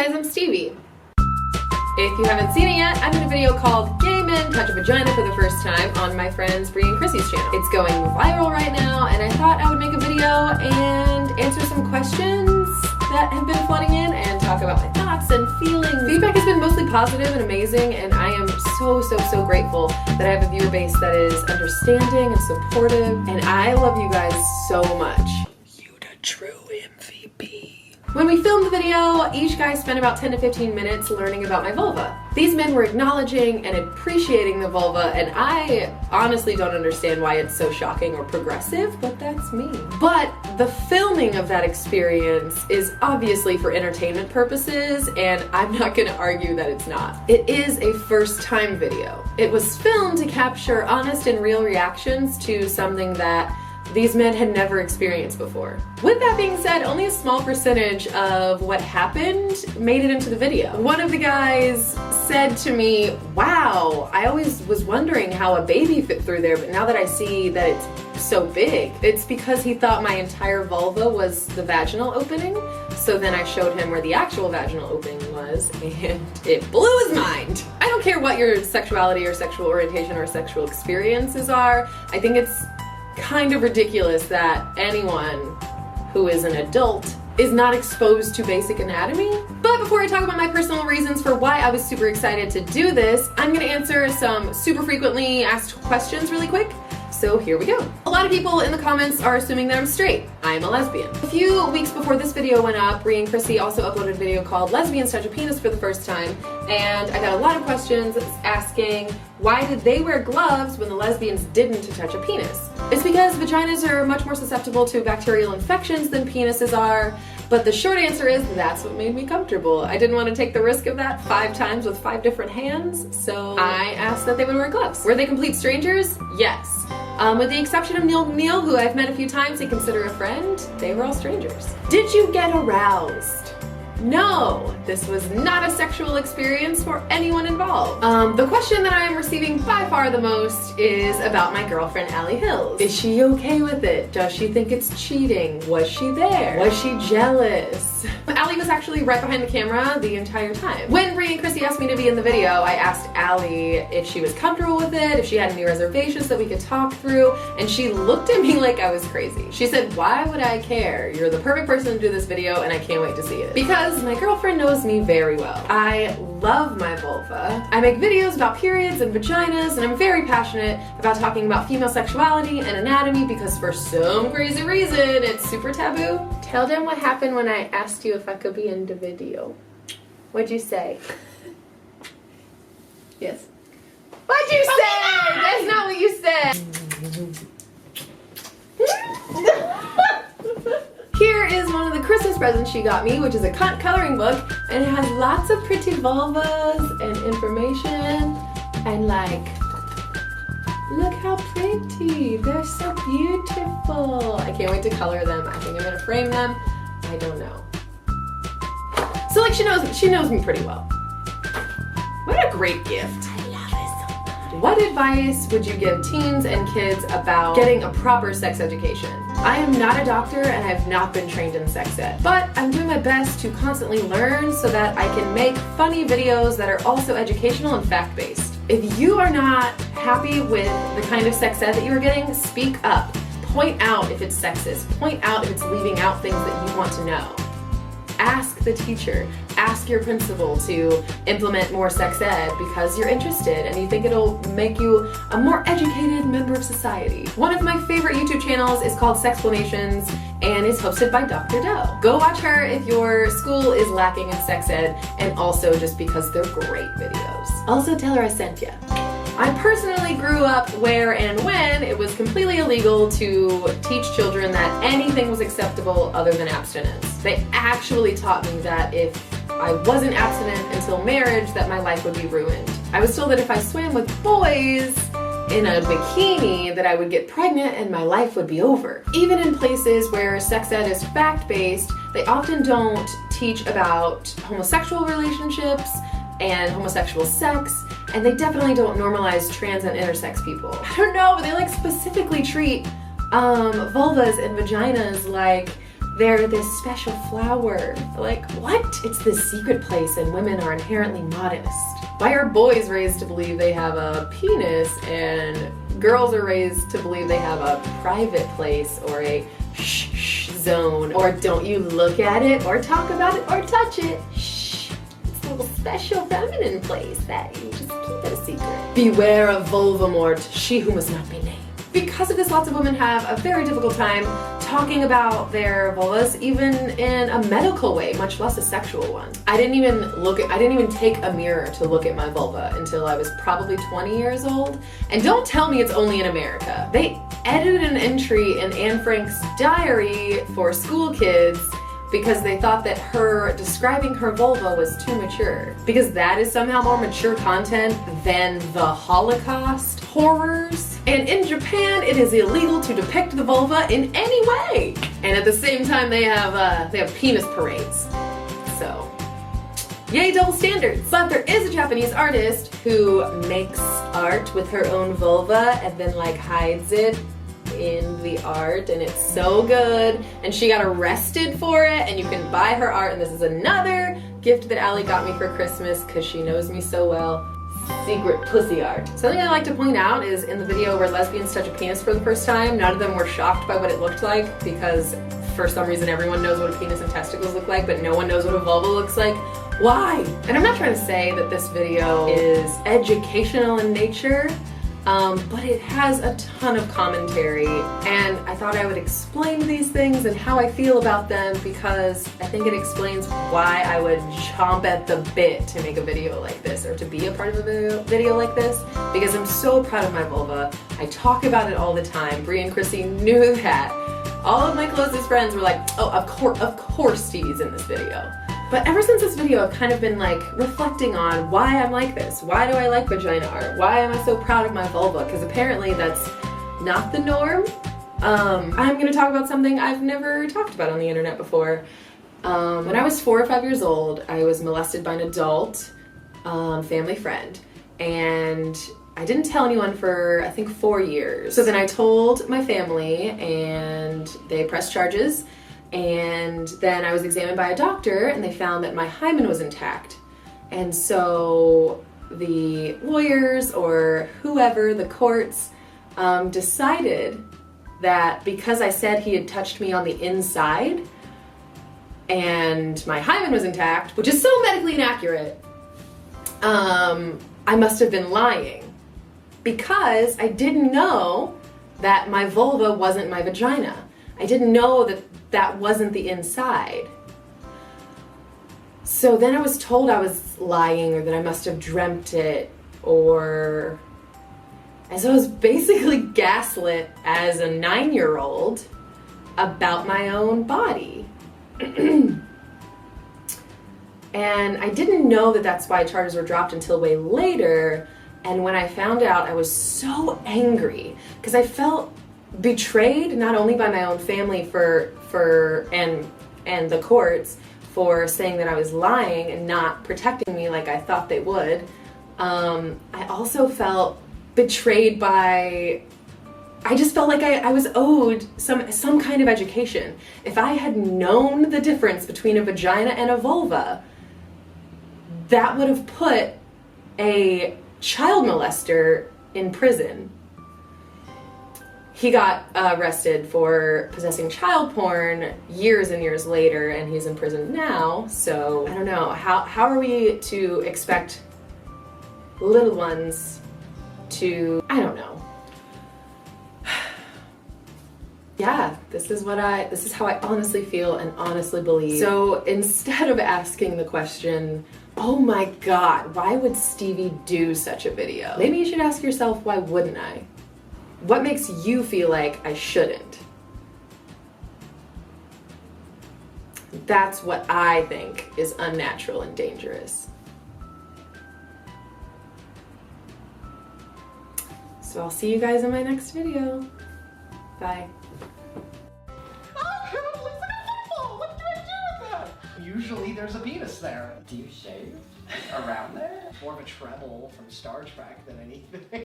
guys, I'm Stevie. If you haven't seen it yet, I'm in a video called Gay Men Touch a Vagina for the first time on my friends Bree and Chrissy's channel. It's going viral right now, and I thought I would make a video and answer some questions that have been flooding in and talk about my thoughts and feelings. Feedback has been mostly positive and amazing, and I am so grateful that I have a viewer base that is understanding and supportive, and I love you guys so much. You the true MVP. When we filmed the video, each guy spent about 10 to 15 minutes learning about my vulva. These men were acknowledging and appreciating the vulva, and I honestly don't understand why it's so shocking or progressive, but that's me. But the filming of that experience is obviously for entertainment purposes, and I'm not gonna argue that it's not. It is a first-time video. It was filmed to capture honest and real reactions to something that these men had never experienced before. With that being said, only a small percentage of what happened made it into the video. One of the guys said to me, "Wow, I always was wondering how a baby fit through there, but now that I see that it's so big." It's because he thought my entire vulva was the vaginal opening. So then I showed him where the actual vaginal opening was, and it blew his mind. I don't care what your sexuality or sexual orientation or sexual experiences are. I think it's kind of ridiculous that anyone who is an adult is not exposed to basic anatomy. But before I talk about my personal reasons for why I was super excited to do this, I'm gonna answer some super frequently asked questions really quick. So here we go. A lot of people in the comments are assuming that I'm straight. I'm a lesbian. A few weeks before this video went up, Bree and Chrissy also uploaded a video called Lesbians Touch a Penis for the first time, and I got a lot of questions asking why did they wear gloves when the lesbians didn't touch a penis? It's because vaginas are much more susceptible to bacterial infections than penises are, but the short answer is that's what made me comfortable. I didn't want to take the risk of that 5 times with 5 different hands, so I asked that they would wear gloves. Were they complete strangers? Yes. With the exception of Neil, who I've met a few times and consider a friend, they were all strangers. Did you get aroused? No, this was not a sexual experience for anyone involved. The question that I am receiving by far the most is about my girlfriend, Allie Hills. Is she okay with it? Does she think it's cheating? Was she there? Was she jealous? Allie was actually right behind the camera the entire time. When Bree and Chrissy asked me to be in the video, I asked Allie if she was comfortable with it, if she had any reservations that we could talk through, and she looked at me like I was crazy. She said, "Why would I care? You're the perfect person to do this video, and I can't wait to see it." Because my girlfriend knows me very well. I love my vulva. I make videos about periods and vaginas, and I'm very passionate about talking about female sexuality and anatomy because for some crazy reason, it's super taboo. Tell them what happened when I asked you if I could be in the video. What'd you say? Yes. What'd you say? That's not what you said. Here is one of the Christmas presents she got me, which is a coloring book, and it has lots of pretty vulvas and information, and like, look how pretty, they're so beautiful. I can't wait to color them. I think I'm gonna frame them. I don't know. So like, she knows me pretty well. What a great gift. I love it so much. What advice would you give teens and kids about getting a proper sex education? I am not a doctor and I have not been trained in sex ed, but I'm doing my best to constantly learn so that I can make funny videos that are also educational and fact-based. If you are not happy with the kind of sex ed that you're getting, speak up. Point out if it's sexist. Point out if it's leaving out things that you want to know. Ask the teacher, ask your principal to implement more sex ed because you're interested and you think it'll make you a more educated member of society. One of my favorite YouTube channels is called Sexplanations and is hosted by Dr. Doe. Go watch her if your school is lacking in sex ed and also just because they're great videos. Also tell her I sent ya. I personally grew up where and when it was completely illegal to teach children that anything was acceptable other than abstinence. They actually taught me that if I wasn't abstinent until marriage, that my life would be ruined. I was told that if I swam with boys in a bikini, that I would get pregnant and my life would be over. Even in places where sex ed is fact-based, they often don't teach about homosexual relationships and homosexual sex, and they definitely don't normalize trans and intersex people. I don't know, but they like specifically treat vulvas and vaginas like they're this special flower. Like, what? It's this secret place and women are inherently modest. Why are boys raised to believe they have a penis and girls are raised to believe they have a private place or a shh zone? Or don't you look at it or talk about it or touch it? Shh. It's a little special feminine place that you just keep it a secret. Beware of Voldemort, she who must not be named. Because of this, lots of women have a very difficult time talking about their vulvas, even in a medical way, much less a sexual one. I didn't even take a mirror to look at my vulva until I was probably 20 years old. And don't tell me it's only in America. They edited an entry in Anne Frank's diary for school kids because they thought that her describing her vulva was too mature. Because that is somehow more mature content than the Holocaust horrors. And in Japan, it is illegal to depict the vulva in any way. And at the same time, they have penis parades. So, yay, double standards. But there is a Japanese artist who makes art with her own vulva and then like hides it in the art, and it's so good. And she got arrested for it, and you can buy her art. And this is another gift that Allie got me for Christmas because she knows me so well. Secret pussy art. Something I like to point out is in the video where lesbians touch a penis for the first time, none of them were shocked by what it looked like because for some reason everyone knows what a penis and testicles look like, but no one knows what a vulva looks like. Why? And I'm not trying to say that this video is educational in nature, but it has a ton of commentary, and I thought I would explain these things and how I feel about them because I think it explains why I would chomp at the bit to make a video like this or to be a part of a video like this, because I'm so proud of my vulva. I talk about it all the time. Brie and Chrissy knew that. All of my closest friends were like, oh, of course Stevie's in this video. But ever since this video, I've kind of been like reflecting on why I'm like this. Why do I like vagina art? Why am I so proud of my vulva? Because apparently that's not the norm. I'm gonna talk about something I've never talked about on the internet before. When I was 4 or 5 years old, I was molested by an adult family friend. And I didn't tell anyone for, I think, 4 years. So then I told my family and they pressed charges. And then I was examined by a doctor and they found that my hymen was intact. And so the lawyers or whoever, the courts, decided that because I said he had touched me on the inside and my hymen was intact, which is so medically inaccurate, I must have been lying because I didn't know that my vulva wasn't my vagina. I didn't know that that wasn't the inside. So then I was told I was lying or that I must have dreamt it, and so I was basically gaslit as a 9-year-old about my own body. And I didn't know that that's why charges were dropped until way later. And when I found out, I was so angry because I felt betrayed not only by my own family and the courts for saying that I was lying and not protecting me like I thought they would. I also felt betrayed by, I just felt like I was owed some kind of education. If I had known the difference between a vagina and a vulva, that would have put a child molester in prison. He got arrested for possessing child porn years and years later, and he's in prison now. So I don't know, how are we to expect little ones to, I don't know. Yeah, this is how I honestly feel and honestly believe. So instead of asking the question, oh my God, why would Stevie do such a video? Maybe you should ask yourself, why wouldn't I? What makes you feel like I shouldn't? That's what I think is unnatural and dangerous. So I'll see you guys in my next video. Bye. Usually there's a penis there. Do you shave around there? More of a treble from Star Trek than anything.